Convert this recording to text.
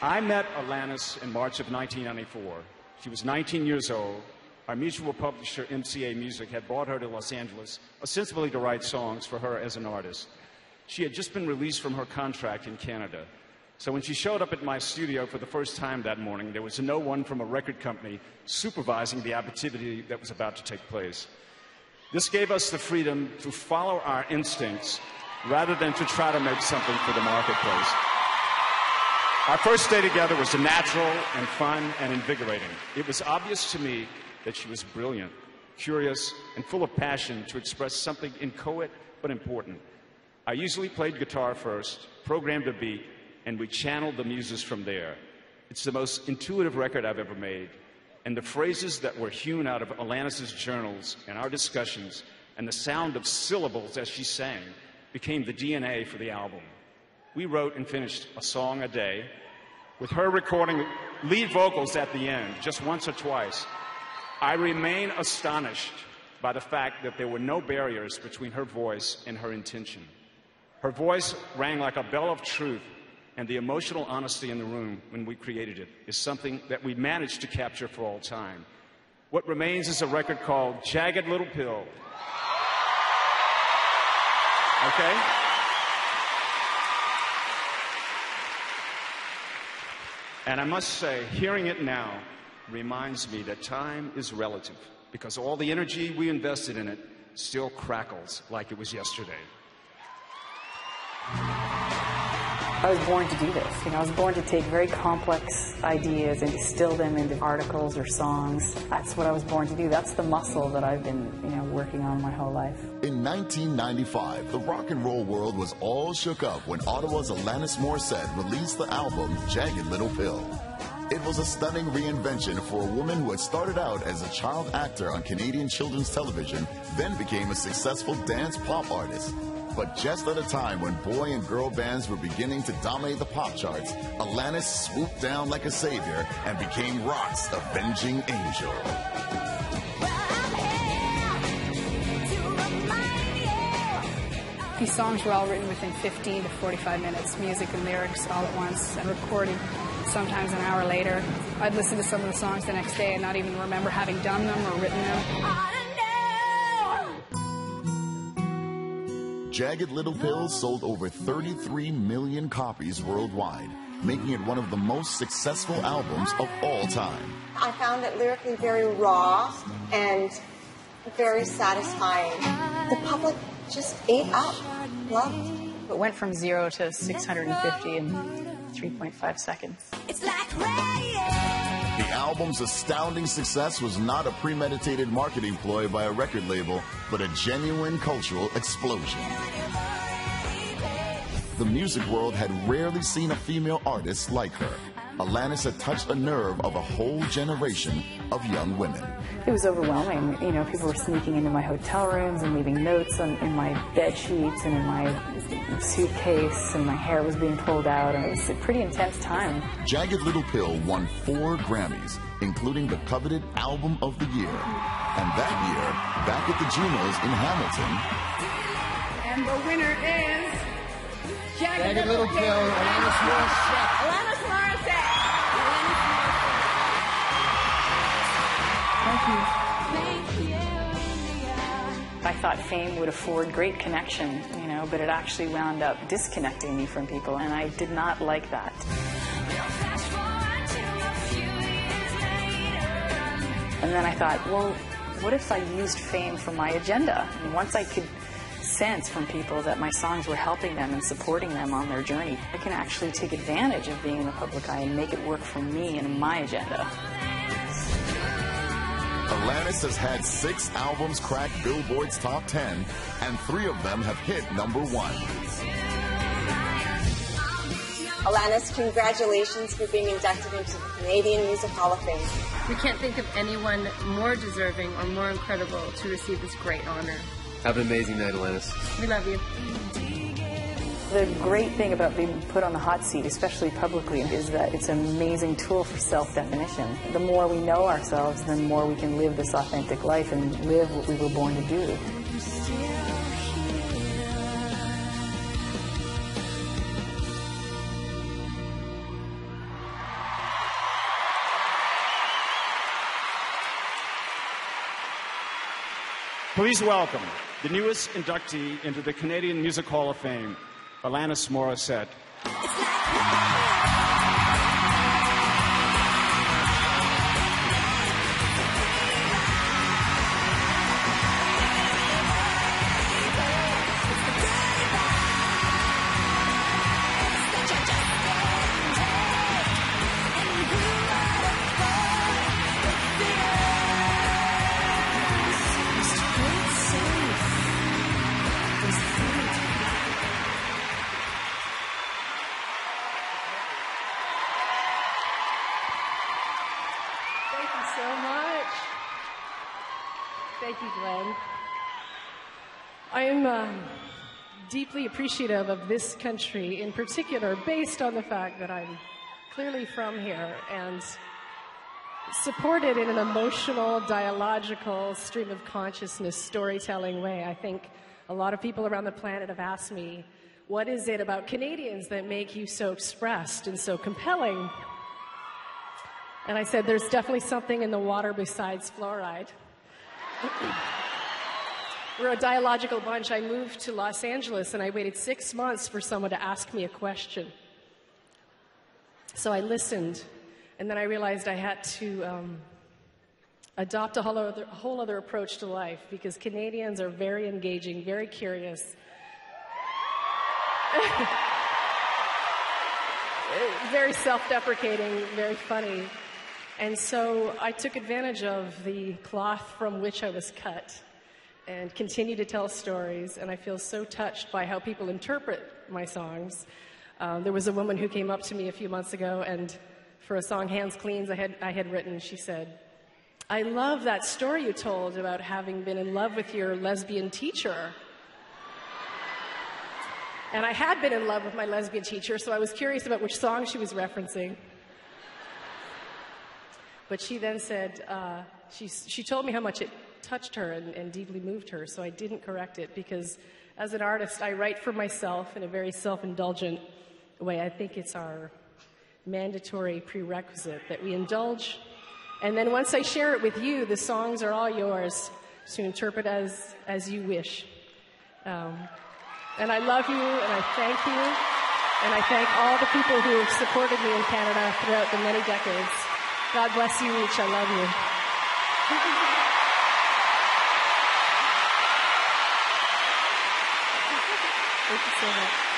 I met Alanis in March of 1994. She was 19 years old. Our mutual publisher, MCA Music, had brought her to Los Angeles, ostensibly to write songs for her as an artist. She had just been released from her contract in Canada. So when she showed up at my studio for the first time that morning, there was no one from a record company supervising the activity that was about to take place. This gave us the freedom to follow our instincts rather than to try to make something for the marketplace. Our first day together was natural and fun and invigorating. It was obvious to me that she was brilliant, curious, and full of passion to express something inchoate but important. I usually played guitar first, programmed a beat, and we channeled the muses from there. It's the most intuitive record I've ever made, and the phrases that were hewn out of Alanis's journals and our discussions and the sound of syllables as she sang became the DNA for the album. We wrote and finished a song a day, with her recording lead vocals at the end, just once or twice. I remain astonished by the fact that there were no barriers between her voice and her intention. Her voice rang like a bell of truth, and the emotional honesty in the room when we created it is something that we managed to capture for all time. What remains is a record called Jagged Little Pill. Okay? And I must say, hearing it now reminds me that time is relative, because all the energy we invested in it still crackles like it was yesterday. I was born to do this. I was born to take very complex ideas and distill them into articles or songs. That's what I was born to do. That's the muscle that I've been, working on my whole life. In 1995, the rock and roll world was all shook up when Ottawa's Alanis Morissette released the album Jagged Little Pill. It was a stunning reinvention for a woman who had started out as a child actor on Canadian children's television, then became a successful dance pop artist. But just at a time when boy and girl bands were beginning to dominate the pop charts, Alanis swooped down like a savior and became rock's avenging angel. These songs were all written within 15 to 45 minutes, music and lyrics all at once, and recorded sometimes an hour later. I'd listen to some of the songs the next day and not even remember having done them or written them. Jagged Little Pill sold over 33 million copies worldwide, making it one of the most successful albums of all time. I found it lyrically very raw and very satisfying. The public just ate up, loved. It went from 0 to 650 in 3.5 seconds. It's like the album's astounding success was not a premeditated marketing ploy by a record label, but a genuine cultural explosion. The music world had rarely seen a female artist like her. Alanis had touched a nerve of a whole generation of young women. It was overwhelming. People were sneaking into my hotel rooms and leaving notes in my bed sheets and in my suitcase, and my hair was being pulled out, and it was a pretty intense time. Jagged Little Pill won 4 Grammys, including the coveted Album of the Year. And that year, back at the JUNOs in Hamilton. And the winner is Jagged Little Pill, Alanis Morissette. Alanis Morissette. I thought fame would afford great connection, but it actually wound up disconnecting me from people, and I did not like that. And then I thought, well, what if I used fame for my agenda? And once I could sense from people that my songs were helping them and supporting them on their journey, I can actually take advantage of being in the public eye and make it work for me and my agenda. Alanis has had 6 albums crack Billboard's top 10, and 3 of them have hit #1. Alanis, congratulations for being inducted into the Canadian Music Hall of Fame. We can't think of anyone more deserving or more incredible to receive this great honor. Have an amazing night, Alanis. We love you. The great thing about being put on the hot seat, especially publicly, is that it's an amazing tool for self-definition. The more we know ourselves, the more we can live this authentic life and live what we were born to do. Please welcome the newest inductee into the Canadian Music Hall of Fame, Alanis Morissette. Thank you, Glenn. I am deeply appreciative of this country in particular, based on the fact that I'm clearly from here and supported in an emotional, dialogical, stream of consciousness, storytelling way. I think a lot of people around the planet have asked me, what is it about Canadians that make you so expressed and so compelling? And I said, there's definitely something in the water besides fluoride. We're a dialogical bunch. I moved to Los Angeles and I waited 6 months for someone to ask me a question. So I listened, and then I realized I had to adopt a whole other approach to life, because Canadians are very engaging, very curious, very self-deprecating, very funny. And so I took advantage of the cloth from which I was cut and continue to tell stories. And I feel so touched by how people interpret my songs. There was a woman who came up to me a few months ago, and for a song, Hands Cleans, I had written, she said, I love that story you told about having been in love with your lesbian teacher. And I had been in love with my lesbian teacher, so I was curious about which song she was referencing. But she then said, she told me how much it touched her and deeply moved her, so I didn't correct it, because as an artist, I write for myself in a very self-indulgent way. I think it's our mandatory prerequisite that we indulge. And then once I share it with you, the songs are all yours to interpret as you wish. And I love you, and I thank you, and I thank all the people who have supported me in Canada throughout the many decades. God bless you each. I love you. Thank you so much.